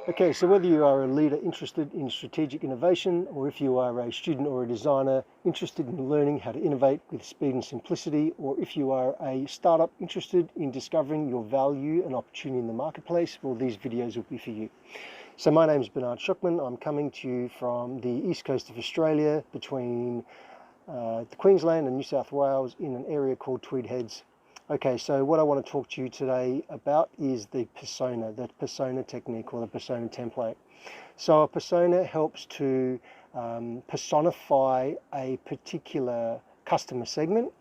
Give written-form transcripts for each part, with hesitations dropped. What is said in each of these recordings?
Okay, so whether you are a leader interested in strategic innovation, or if you are a student or a designer interested in learning how to innovate with speed and simplicity, or if you are a startup interested in discovering your value and opportunity in the marketplace, well, these videos will be for you. So my name is Bernard Schuckman. I'm coming to you from the east coast of Australia, between Queensland and New South Wales, in an area called Tweed Heads. Okay, so what I want to talk to you today about is the persona technique, or the persona template. So a persona helps to personify a particular customer segment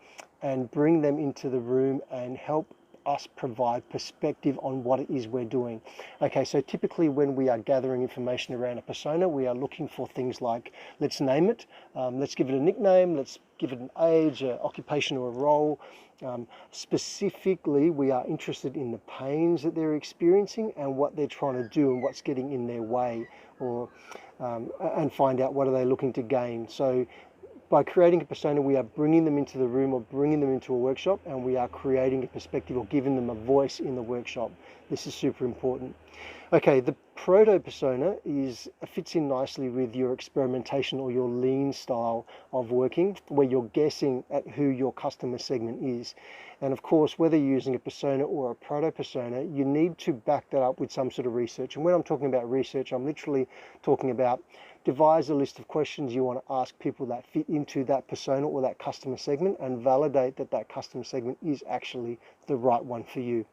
and bring them into the room and help us provide perspective on what it is we're doing. Okay, so typically when we are gathering information around a persona, we are looking for things like, let's name it, let's give it a nickname, let's give it an age, an occupation, or a role. Specifically, we are interested in the pains that they're experiencing and what they're trying to do and what's getting in their way, or and find out what are they looking to gain. So by creating a persona, we are bringing them into the room or bringing them into a workshop, and we are creating a perspective or giving them a voice in the workshop. This is super important. Okay, the Proto Persona fits in nicely with your experimentation or your lean style of working, where you're guessing at who your customer segment is. And of course, whether you're using a persona or a Proto Persona, you need to back that up with some sort of research. And when I'm talking about research, I'm literally talking about devise a list of questions you want to ask people that fit into that persona or that customer segment, and validate that that customer segment is actually the right one for you.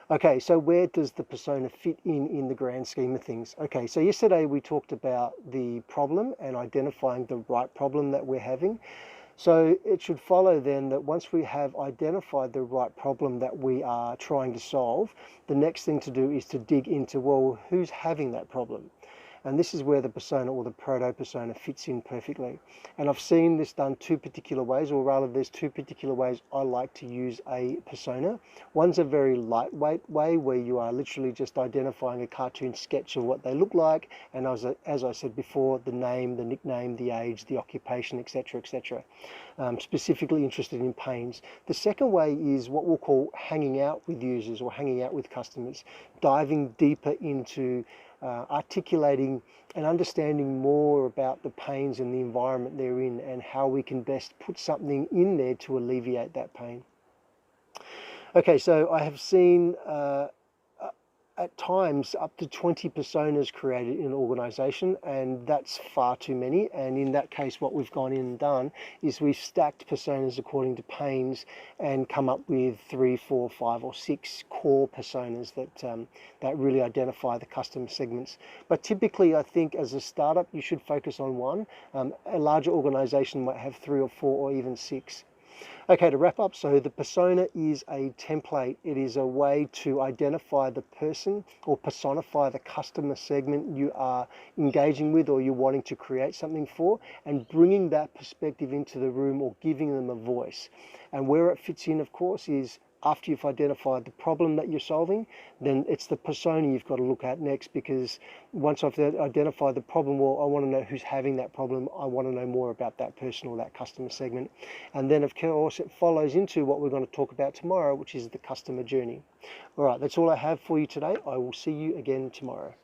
Okay, so where does the persona fit in the grand scheme of things? Okay, so yesterday we talked about the problem and identifying the right problem that we're having. So it should follow then that once we have identified the right problem that we are trying to solve, the next thing to do is to dig into, well, who's having that problem? And this is where the persona or the Proto Persona fits in perfectly. And I've seen this done two particular ways, or rather there's two particular ways I like to use a persona. One's a very lightweight way, where you are literally just identifying a cartoon sketch of what they look like, and as I said before, the name, the nickname, the age, the occupation, etc., etc. Specifically interested in pains. The second way is what we'll call hanging out with users or hanging out with customers, diving deeper into articulating and understanding more about the pains and the environment they're in, and how we can best put something in there to alleviate that pain. Okay, so I have seen at times up to 20 personas created in an organization, and that's far too many. And in that case, what we've gone in and done is we've stacked personas according to pains and come up with 3, 4, 5, or 6 core personas that really identify the customer segments. But typically, I think as a startup, you should focus on one. A larger organization might have 3 or 4 or even 6. Okay, to wrap up, so the persona is a template. It is a way to identify the person or personify the customer segment you are engaging with or you're wanting to create something for, and bringing that perspective into the room or giving them a voice. And where it fits in, of course, is after you've identified the problem that you're solving, then it's the persona you've got to look at next, because once I've identified the problem, well, I want to know who's having that problem. I want to know more about that person or that customer segment. And then, of course, it follows into what we're going to talk about tomorrow, which is the customer journey. All right, that's all I have for you today. I will see you again tomorrow.